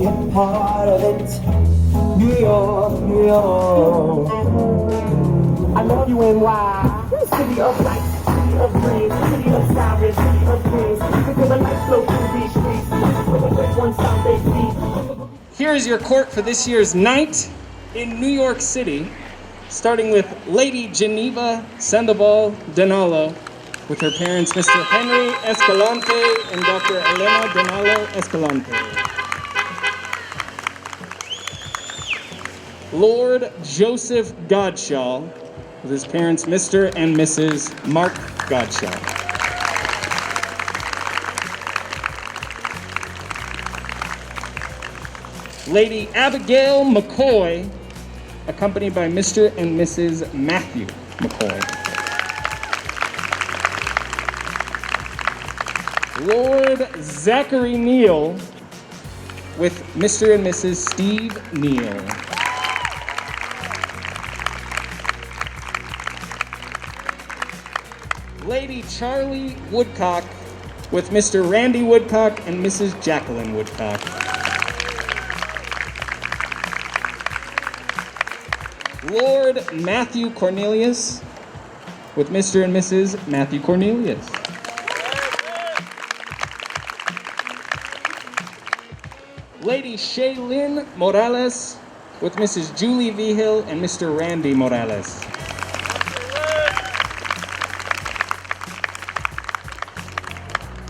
a part of it. New York, New York. I love you, NY. City of lights, city of dreams, city of sirens, city of dreams. Because the lights flow through these streets. With a quick one sound they beat. Here is your court for this year's night in New York City, starting with Lady Geneva Sandoval Dinallo, with her parents Mr. Henry Escalante and Dr. Elena Dinallo Escalante. Lord Joseph Godshaw, with his parents Mr. and Mrs. Mark Godshaw. Lady Abigail McCoy, accompanied by Mr. and Mrs. Matthew McCoy. Lord Zachary Neel, with Mr. and Mrs. Steve Neel. Lady Charlie Woodcock, with Mr. Randy Woodcock and Mrs. Jacqueline Woodcock. Lord Matthew Cornelius, with Mr. and Mrs. Matthew Cornelius. Lady Shaylin Morales, with Mrs. Julie Vigil and Mr. Randy Morales.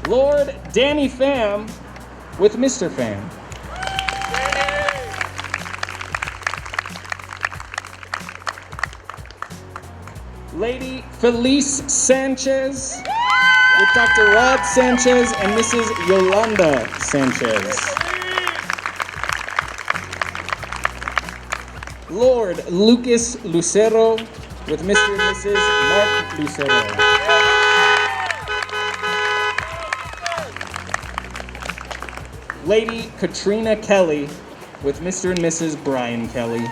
Lord Danny Pham, with Mr. Pham. Lady Felize Sanchez, with Dr. Rod Sanchez and Mrs. Yolanda Sanchez. Lord Lukus Lucero, with Mr. and Mrs. Mark Lucero. Lady Katrina Kelley, with Mr. and Mrs. Brian Kelley.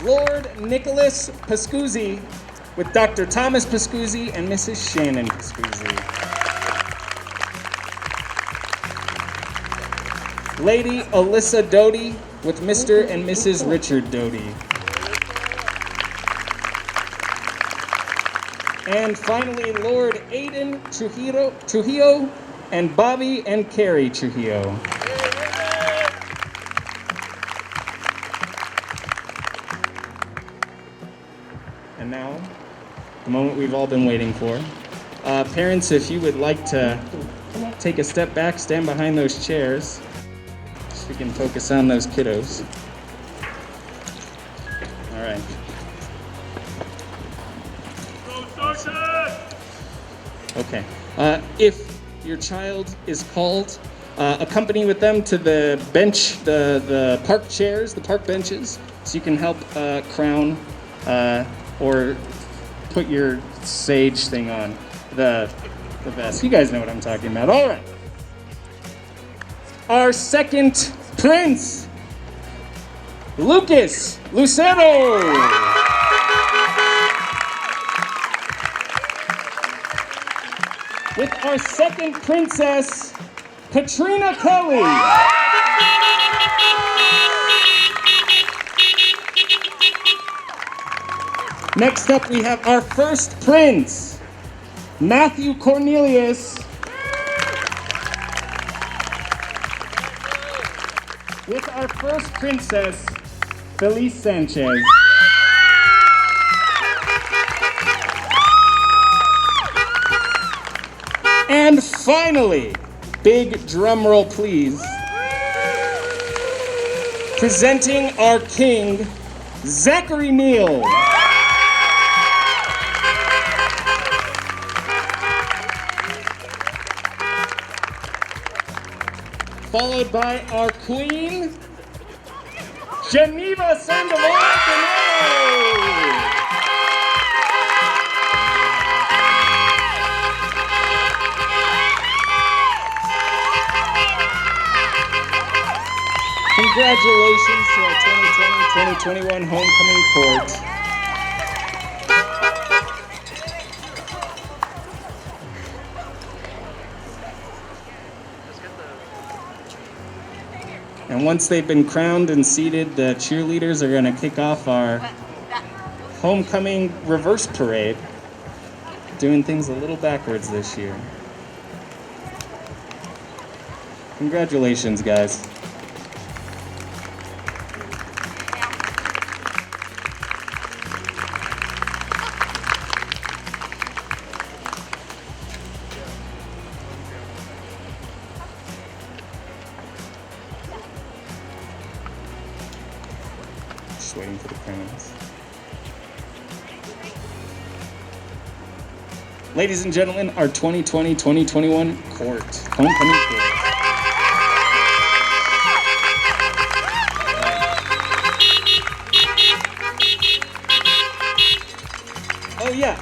Lord Nicholas Pascuzzi, with Dr. Thomas Pascuzzi and Mrs. Shannon Pascuzzi. Lady Alyssa Doty, with Mr. and Mrs. Richard Doty. And finally, Lord Aiden Trujillo and Bobby and Carrie Trujillo. And now, the moment we've all been waiting for. Parents, if you would like to take a step back, stand behind those chairs, so we can focus on those kiddos. All right. Okay. If your child is called, accompany with them to the bench, the park chairs, the park benches, so you can help crown or put your sage thing on the vest. You guys know what I'm talking about. All right. Our second prince, Lukus Lucero. With our second princess, Katrina Kelley. Next up, we have our first prince, Matthew Cornelius. With our first princess, Felize Sanchez. And finally, big drum roll please, presenting our king, Zachary Neel. Followed by our queen, Geneva Sandoval. Congratulations to our 2020-2021 homecoming court. And once they've been crowned and seated, the cheerleaders are going to kick off our homecoming reverse parade, doing things a little backwards this year. Congratulations, guys. Just waiting for the crowns. Ladies and gentlemen, our 2020-2021 homecoming court. Oh yeah,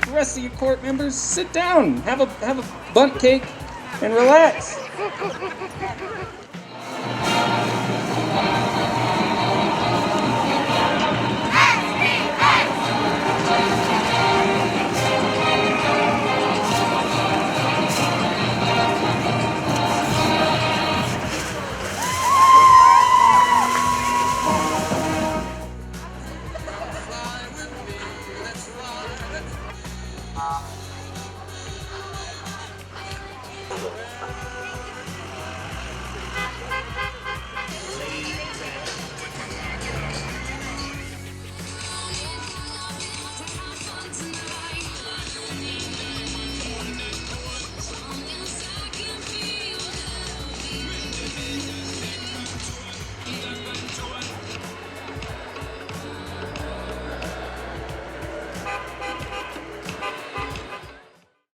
the rest of you court members, sit down, have a bunt cake, and relax.